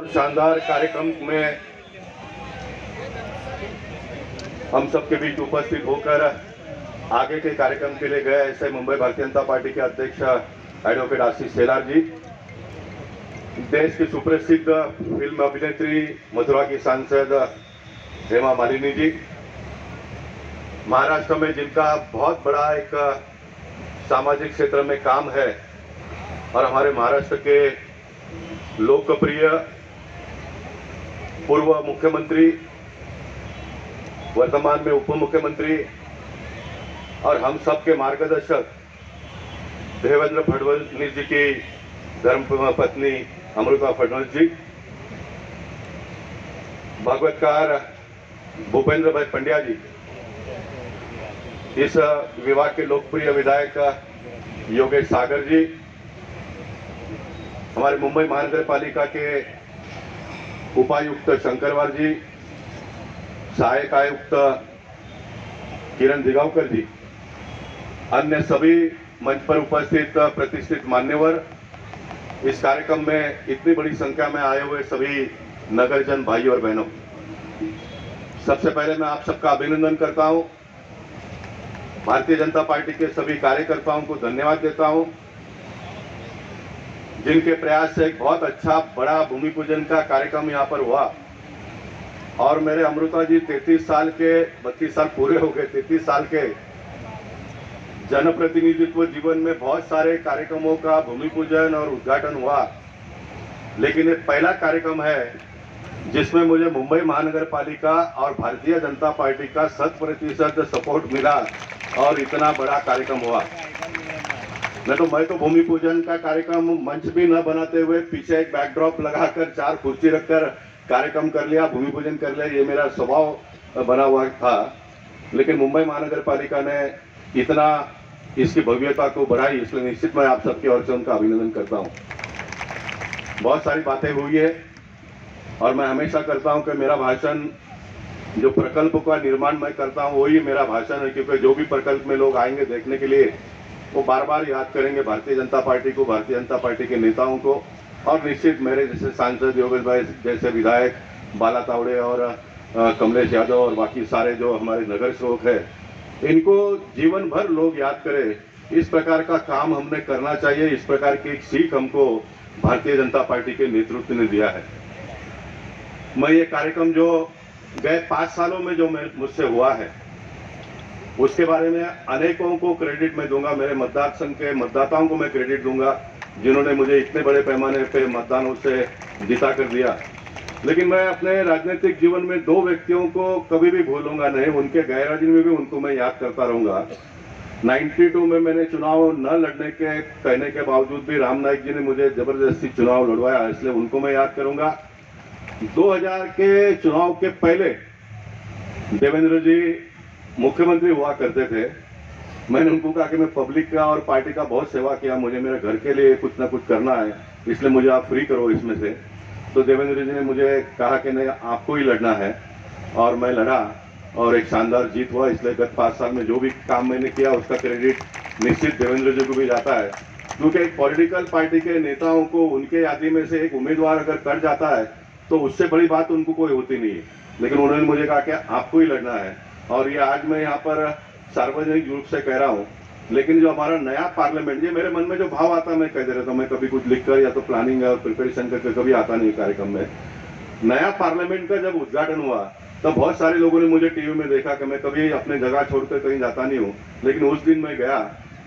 बहुत शानदार कार्यक्रम में हम सबके बीच उपस्थित होकर आगे के कार्यक्रम के लिए गए ऐसे मुंबई भारतीय जनता पार्टी के अध्यक्ष एडवोकेट आशीष शेलार जी, देश की सुप्रसिद्ध फिल्म अभिनेत्री मथुरा की सांसद हेमा मालिनी जी, महाराष्ट्र में जिनका बहुत बड़ा एक सामाजिक क्षेत्र में काम है और हमारे महाराष्ट्र के लोकप्रिय पूर्व मुख्यमंत्री, वर्तमान में उप मुख्यमंत्री और हम सबके मार्गदर्शक देवेंद्र फडणवीस जी की धर्म पत्नी अमृता फडणवीस जी, भागवतकार भूपेंद्र भाई पंड्या जी, इस विभाग के लोकप्रिय विधायक योगेश सागर जी, हमारे मुंबई महानगर पालिका के उपायुक्त शंकरवार जी, सहायक आयुक्त किरण दिगावकर जी, अन्य सभी मंच पर उपस्थित प्रतिष्ठित मान्यवर, इस कार्यक्रम में इतनी बड़ी संख्या में आए हुए सभी नगरजन भाई और बहनों, सबसे पहले मैं आप सबका अभिनंदन करता हूं। भारतीय जनता पार्टी के सभी कार्यकर्ताओं को धन्यवाद देता हूं, जिनके प्रयास से एक बहुत अच्छा बड़ा भूमि पूजन का कार्यक्रम यहां पर हुआ। और मेरे अमृता जी 33 साल के 32 साल पूरे हो गए, 33 साल के जनप्रतिनिधित्व जीवन में बहुत सारे कार्यक्रमों का भूमि पूजन और उद्घाटन हुआ, लेकिन ये पहला कार्यक्रम है जिसमें मुझे मुंबई महानगर पालिका और भारतीय जनता पार्टी का 100% सपोर्ट मिला और इतना बड़ा कार्यक्रम हुआ। मैं तो भूमि पूजन का कार्यक्रम मंच भी न बनाते हुए पीछे एक बैकड्रॉप लगाकर 4 कुर्सी रखकर कार्यक्रम कर लिया, भूमि पूजन कर लिया, ये मेरा स्वभाव बना हुआ था। लेकिन मुंबई महानगर पालिका ने इतना इसकी भव्यता को बढ़ाई, इसलिए निश्चित मैं आप सबकी ओर से उनका अभिनंदन करता हूं। बहुत सारी बातें हुई है और मैं हमेशा करता हूं कि मेरा भाषण, जो प्रकल्प का निर्माण मैं करता हूं वही मेरा भाषण है, क्योंकि जो भी प्रकल्प में लोग आएंगे देखने के लिए वो बार बार याद करेंगे भारतीय जनता पार्टी को, भारतीय जनता पार्टी के नेताओं को, और निश्चित मेरे जैसे सांसद योगेश भाई जैसे विधायक बाला तावड़े और कमलेश यादव और बाकी सारे जो हमारे नगर सेवक है, इनको जीवन भर लोग याद करें। इस प्रकार का काम हमने करना चाहिए, इस प्रकार की एक सीख हमको भारतीय जनता पार्टी के नेतृत्व ने दिया है। मैं ये कार्यक्रम जो गए 5 सालों में जो मुझसे हुआ है उसके बारे में अनेकों को क्रेडिट मैं दूंगा, मेरे मतदार संघ के मतदाताओं को मैं क्रेडिट दूंगा जिन्होंने मुझे इतने बड़े पैमाने पे मतदानों से जिता कर दिया। लेकिन मैं अपने राजनीतिक जीवन में 2 व्यक्तियों को कभी भी भूलूंगा नहीं, उनके गैरहाजिरी में भी उनको मैं याद करता रहूंगा। 92 में मैंने चुनाव न लड़ने के कहने के बावजूद भी राम नाईक जी ने मुझे जबरदस्ती चुनाव लड़वाया, इसलिए उनको मैं याद करूंगा। 2000 के चुनाव के पहले देवेंद्र जी मुख्यमंत्री हुआ करते थे। मैंने उनको कहा कि मैं पब्लिक का और पार्टी का बहुत सेवा किया, मुझे मेरे घर के लिए कुछ ना कुछ करना है, इसलिए मुझे आप फ्री करो इसमें से। तो देवेंद्र जी ने मुझे कहा कि नहीं, आपको ही लड़ना है, और मैं लड़ा और एक शानदार जीत हुआ। इसलिए गत 5 साल में जो भी काम मैंने किया उसका क्रेडिट निश्चित देवेंद्र जी को भी जाता है, क्योंकि एक पॉलिटिकल पार्टी के नेताओं को उनके यादी में से एक उम्मीदवार अगर कर जाता है तो उससे बड़ी बात उनको कोई होती नहीं है। लेकिन उन्होंने मुझे कहा कि आपको ही लड़ना है, और ये आज मैं यहाँ पर सार्वजनिक रूप से कह रहा हूँ। लेकिन जो हमारा नया पार्लियामेंट, ये मेरे मन में जो भाव आता है मैं कह दे रहता हूँ, मैं कभी कुछ लिखकर या तो प्लानिंग और प्रिपरेशन करके कभी आता नहीं कार्यक्रम में। नया पार्लियामेंट का जब उद्घाटन हुआ तब बहुत सारे लोगों ने मुझे टीवी में देखा कि मैं कभी अपने जगह छोड़कर कहीं जाता नहीं हूँ, लेकिन उस दिन मैं गया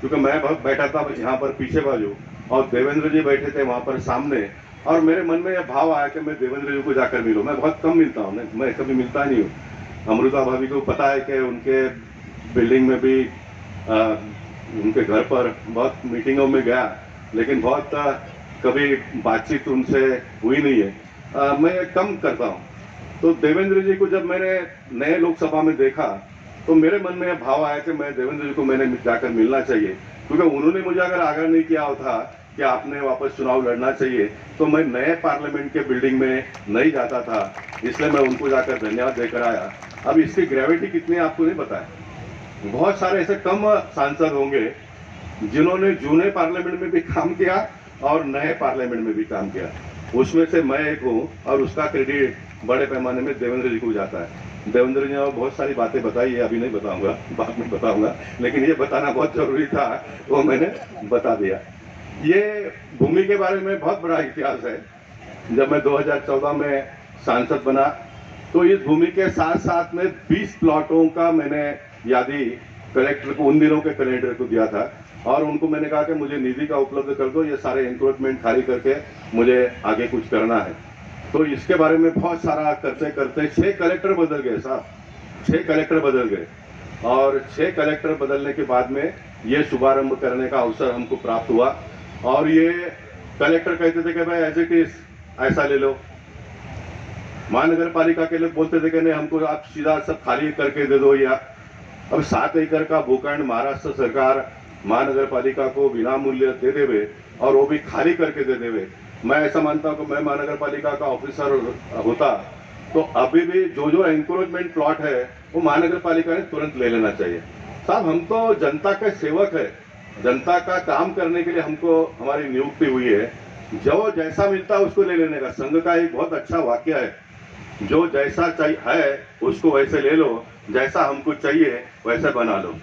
क्योंकि मैं बहुत बैठा था यहाँ पर पीछे बाजू और देवेंद्र जी बैठे थे वहां पर सामने, और मेरे मन में यह भाव आया कि मैं देवेंद्र जी को जाकर मिलूं। मैं बहुत कम मिलता हूँ, मैं कभी मिलता नहीं हूँ। अमृता भाभी को पता है कि उनके बिल्डिंग में भी उनके घर पर बहुत मीटिंगों में गया, लेकिन बहुत कभी बातचीत उनसे हुई नहीं है। मैं कम करता हूँ। तो देवेंद्र जी को जब मैंने नए लोकसभा में देखा तो मेरे मन में यह भाव आया कि मैं देवेंद्र जी को मैंने जाकर मिलना चाहिए, क्योंकि उन्होंने मुझे अगर आगाह नहीं किया था कि आपने वापस चुनाव लड़ना चाहिए तो मैं नए पार्लियामेंट के बिल्डिंग में नहीं जाता था। इसलिए मैं उनको जाकर धन्यवाद देकर आया। अब इसकी ग्रेविटी कितनी आपको नहीं पता है। बहुत सारे ऐसे कम सांसद होंगे जिन्होंने जूने पार्लियामेंट में भी काम किया और नए पार्लियामेंट में भी काम किया। उसमें से मैं एक हूँ और उसका क्रेडिट बड़े पैमाने में देवेंद्र जी को जाता है। देवेंद्र जी ने बहुत सारी बातें बताई है, अभी नहीं बताऊंगा, बाद में बताऊंगा, लेकिन ये बताना बहुत जरूरी था, वो मैंने बता दिया। ये भूमि के बारे में बहुत बड़ा इतिहास है। जब मैं 2014 में सांसद बना तो इस भूमि के साथ साथ में 20 प्लॉटों का मैंने यादी कलेक्टर को, उन दिनों के कलेक्टर को दिया था और उनको मैंने कहा कि मुझे निधि का उपलब्ध कर दो, ये सारे इंक्रोचमेंट खाली करके मुझे आगे कुछ करना है। तो इसके बारे में बहुत सारा करते करते 6 कलेक्टर बदल गए साहब, 6 कलेक्टर बदल गए और 6 कलेक्टर बदलने के बाद में ये शुभारंभ करने का अवसर हमको प्राप्त हुआ। और ये कलेक्टर कहते थे कि भाई एज इट इज ऐसा ले लो, महानगर पालिका के लोग बोलते थे कि नहीं हमको आप सीधा सब खाली करके दे दो। या अब 7 एकड़ का भूखंड महाराष्ट्र सरकार महानगर पालिका को बिना मूल्य दे देवे और वो भी खाली करके दे देवे। मैं ऐसा मानता हूं कि मैं महानगर पालिका का ऑफिसर होता तो अभी भी जो जो एंक्रोचमेंट प्लॉट है वो महानगर पालिका ने तुरंत ले लेना चाहिए। साहब हम तो जनता के सेवक है, जनता का काम करने के लिए हमको हमारी नियुक्ति हुई है। जो जैसा मिलता है उसको ले लेने का संघ का एक बहुत अच्छा वाक्य है, जो जैसा चाहिए है उसको वैसे ले लो, जैसा हमको चाहिए वैसे बना लो।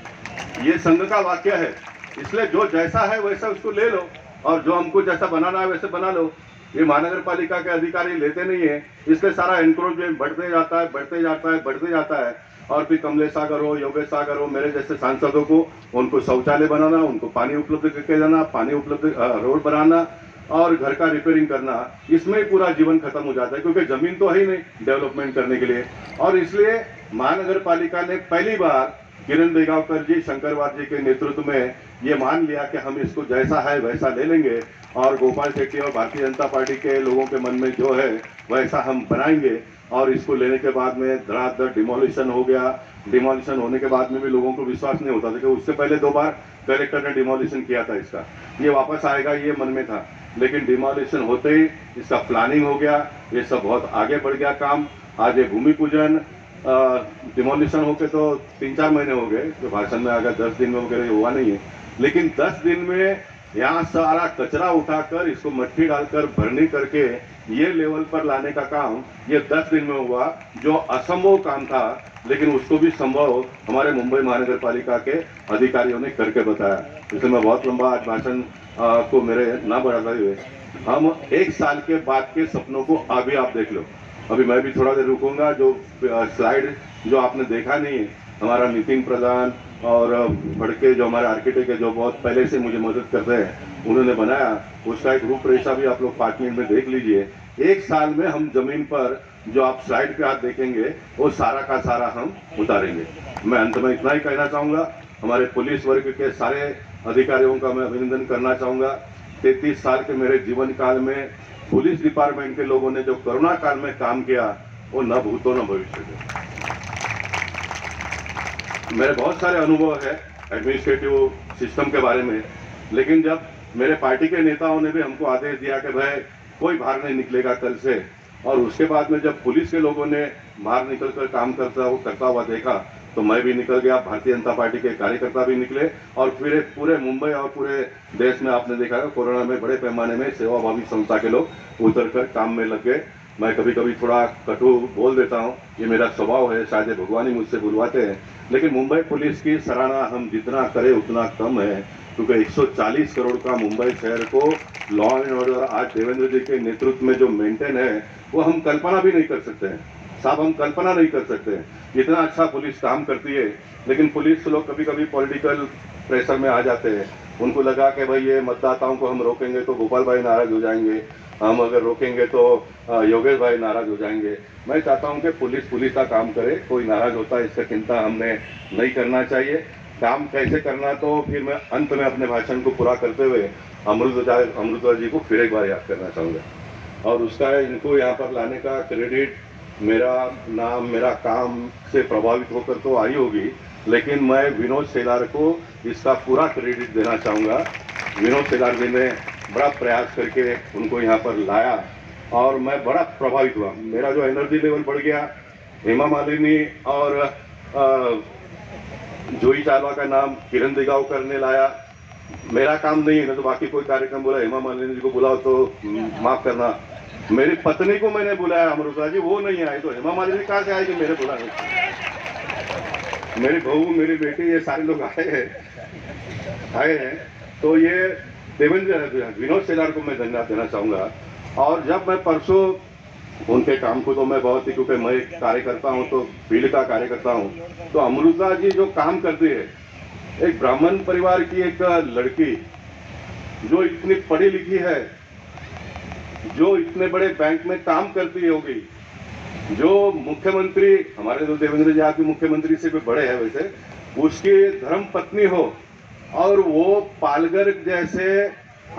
ये संघ का वाक्य है, इसलिए जो जैसा है वैसा उसको ले लो और जो हमको जैसा बनाना है वैसे बना लो। ये महानगर पालिका के अधिकारी लेते नहीं है, इसलिए सारा एनक्रोचमेंट बढ़ते जाता है, बढ़ते जाता है, बढ़ते जाता है। और फिर कमलेश सागर हो, योगेश सागर हो, मेरे जैसे सांसदों को उनको शौचालय बनाना, उनको पानी उपलब्ध करके देना, पानी उपलब्ध, रोड बनाना और घर का रिपेयरिंग करना, इसमें ही पूरा जीवन खत्म हो जाता है क्योंकि जमीन तो है ही नहीं डेवलपमेंट करने के लिए। और इसलिए महानगर पालिका ने पहली बार किरण देगावकर जी, शंकरवार जी के नेतृत्व में ये मान लिया कि हम इसको जैसा है वैसा ले लेंगे और गोपाल शेट्टी और भारतीय जनता पार्टी के लोगों के मन में जो है वैसा हम बनाएंगे। और इसको लेने के बाद में धड़ाधड़ डिमोलिशन हो गया। डिमोलिशन होने के बाद में भी लोगों को विश्वास नहीं होता था कि उससे पहले 2 बार कलेक्टर ने डिमोलिशन किया था इसका, ये वापस आएगा ये मन में था। लेकिन डिमोलिशन होते ही इसका प्लानिंग हो गया, ये सब बहुत आगे बढ़ गया काम। आज ये भूमि पूजन डिमोलिशन होके तो 3-4 महीने हो गए, तो भाषण में अगर 10 दिन में वगैरह हुआ नहीं है, लेकिन 10 दिन में यहाँ सारा कचरा उठाकर इसको मट्टी डालकर भरनी करके ये लेवल पर लाने का काम ये 10 दिन में हुआ, जो असंभव काम था लेकिन उसको भी संभव हमारे मुंबई महानगर पालिका के अधिकारियों ने करके बताया। इसलिए मैं बहुत लंबा आज भाषण को मेरे ना बढ़ाते हुए हम 1 साल के बाद के सपनों को अभी आप देख लो। अभी मैं भी थोड़ा देर रुकूंगा। जो स्लाइड जो आपने देखा नहीं है, हमारा नितिन प्रधान और फड़के जो हमारे आर्किटेक्ट है, जो बहुत पहले से मुझे मदद करते हैं, उन्होंने बनाया, उसका एक रूपरेखा भी आप लोग 5 मिनट में देख लीजिए। 1 साल में हम जमीन पर जो आप स्लाइड पे आप देखेंगे वो सारा का सारा हम उतारेंगे। मैं अंत में इतना ही कहना चाहूँगा, हमारे पुलिस वर्ग के सारे अधिकारियों का मैं अभिनंदन करना चाहूँगा। 33 साल के मेरे जीवन काल में पुलिस डिपार्टमेंट के लोगों ने जो कोरोना काल में काम किया वो न भूतो न भविष्य के। मेरे बहुत सारे अनुभव है एडमिनिस्ट्रेटिव सिस्टम के बारे में, लेकिन जब मेरे पार्टी के नेताओं ने भी हमको आदेश दिया कि भाई कोई बाहर नहीं निकलेगा कल से, और उसके बाद में जब पुलिस के लोगों ने बाहर निकलकर काम करता हुआ देखा तो मैं भी निकल गया, भारतीय जनता पार्टी के कार्यकर्ता भी निकले और फिर पूरे मुंबई और पूरे देश में आपने देखा है कोरोना में बड़े पैमाने में सेवाभावी संस्था के लोग उतर कर काम में लग गए। मैं कभी कभी थोड़ा कटु बोल देता हूँ, ये मेरा स्वभाव है, शायद भगवान ही मुझसे बुलवाते हैं, लेकिन मुंबई पुलिस की सराहना हम जितना करें उतना कम है, क्योंकि 140 करोड़ का मुंबई शहर को लॉ एंड ऑर्डर आज देवेंद्र जी के नेतृत्व में जो मेंटेन है वो हम कल्पना भी नहीं कर सकते हैं साहब, हम कल्पना नहीं कर सकते हैं इतना अच्छा पुलिस काम करती है। लेकिन पुलिस लोग कभी कभी पॉलिटिकल प्रेशर में आ जाते हैं, उनको लगा कि भाई ये मतदाताओं को हम रोकेंगे तो गोपाल भाई नाराज हो जाएंगे, हम अगर रोकेंगे तो योगेश भाई नाराज हो जाएंगे। मैं चाहता हूं कि पुलिस का काम करे, कोई नाराज होता है इसका चिंता हमने नहीं करना चाहिए। काम कैसे करना, तो फिर मैं अंत में अपने भाषण को पूरा करते हुए अमृता जी को फिर एक बार याद करना चाहूँगा, और उसका इनको यहाँ पर लाने का क्रेडिट मेरा नाम मेरा काम से प्रभावित होकर तो आई होगी, लेकिन मैं विनोद सेलार को इसका पूरा क्रेडिट देना चाहूँगा। विनोद सेलार जी ने बड़ा प्रयास करके उनको यहाँ पर लाया और मैं बड़ा प्रभावित हुआ, मेरा जो एनर्जी लेवल बढ़ गया। हेमा मालिनी और जूही चावला का नाम किरण देगावकर ने लाया, मेरा काम नहीं है ना, तो बाकी कोई कार्यक्रम बोला हेमा मालिनी जी को बुलाओ तो माफ करना, मेरी पत्नी को मैंने बुलाया अमृता जी, वो नहीं आई तो हेमा मालिनी कहाँ से आएगी मेरे बुलाने? मेरी बहू, मेरी बेटी, ये सारे लोग आए हैं। तो ये देवेंद्र विनोद सेलार को मैं धन्यवाद देना चाहूँगा। और जब मैं परसों उनके काम को तो मैं बहुत ही, क्योंकि मैं एक कार्यकर्ता हूँ तो फील्ड का कार्यकर्ता हूँ, तो अमृता जी जो काम करती है, एक ब्राह्मण परिवार की एक लड़की जो इतनी पढ़ी लिखी है, जो इतने बड़े बैंक में काम करती होगी, जो मुख्यमंत्री, हमारे तो देवेंद्र जी आपके मुख्यमंत्री से भी बड़े हैं वैसे, उसकी धर्म पत्नी हो और वो पालघर जैसे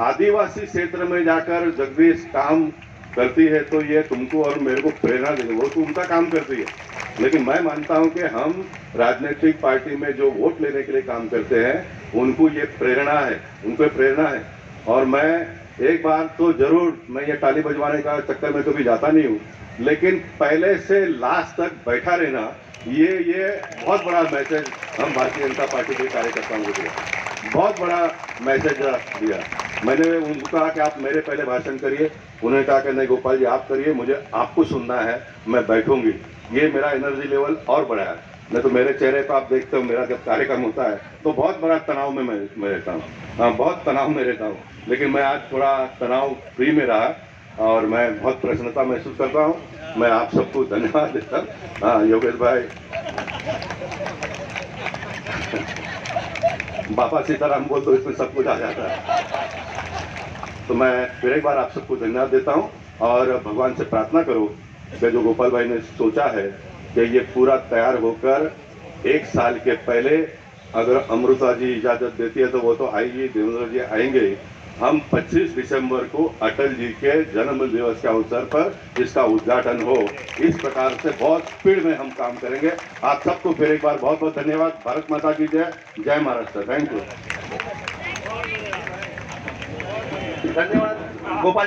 आदिवासी क्षेत्र में जाकर जगदीश काम करती है, तो ये तुमको और मेरे को प्रेरणा देगी। वो तो उनका काम करती है, लेकिन मैं मानता हूं कि हम राजनीतिक पार्टी में जो वोट लेने के लिए काम करते हैं उनको ये प्रेरणा है, उनको प्रेरणा है। और मैं एक बार तो जरूर, मैं ये ताली बजवाने का चक्कर में कभी जाता नहीं हूँ, लेकिन पहले से लास्ट तक बैठा रहना, ये बहुत बड़ा मैसेज हम भारतीय जनता पार्टी के कार्यकर्ताओं को दिया, बहुत बड़ा मैसेज दिया। मैंने उनको कहा कि आप मेरे पहले भाषण करिए, उन्होंने कहा कि नहीं गोपाल जी आप करिए, मुझे आपको सुनना है, मैं बैठूंगी। ये मेरा एनर्जी लेवल और बढ़ाया। नहीं तो मेरे चेहरे पर आप देखते हो, मेरा जब कार्यक्रम होता है तो बहुत बड़ा तनाव में मैं रहता हूँ, हाँ बहुत तनाव में रहता हूँ, लेकिन मैं आज थोड़ा तनाव फ्री में रहा और मैं बहुत प्रसन्नता महसूस करता हूँ। मैं आप सबको धन्यवाद देता हूँ। हाँ योगेश भाई, बाबा सीताराम बोल तो इसमें सब कुछ आ जाता है। तो मैं फिर एक बार आप सबको धन्यवाद देता हूँ और भगवान से प्रार्थना करो कि जो गोपाल भाई ने सोचा है कि ये पूरा तैयार होकर 1 साल के पहले अगर अमृता जी इजाजत देती है तो वो तो आएगी, देवेंद्र जी आएंगे। हम 25 दिसंबर को अटल जी के जन्म दिवस के अवसर पर इसका उद्घाटन हो, इस प्रकार से बहुत स्पीड में हम काम करेंगे। आप सबको फिर एक बार बहुत बहुत धन्यवाद। भारत माता की जय, जय महाराष्ट्र। Thank you.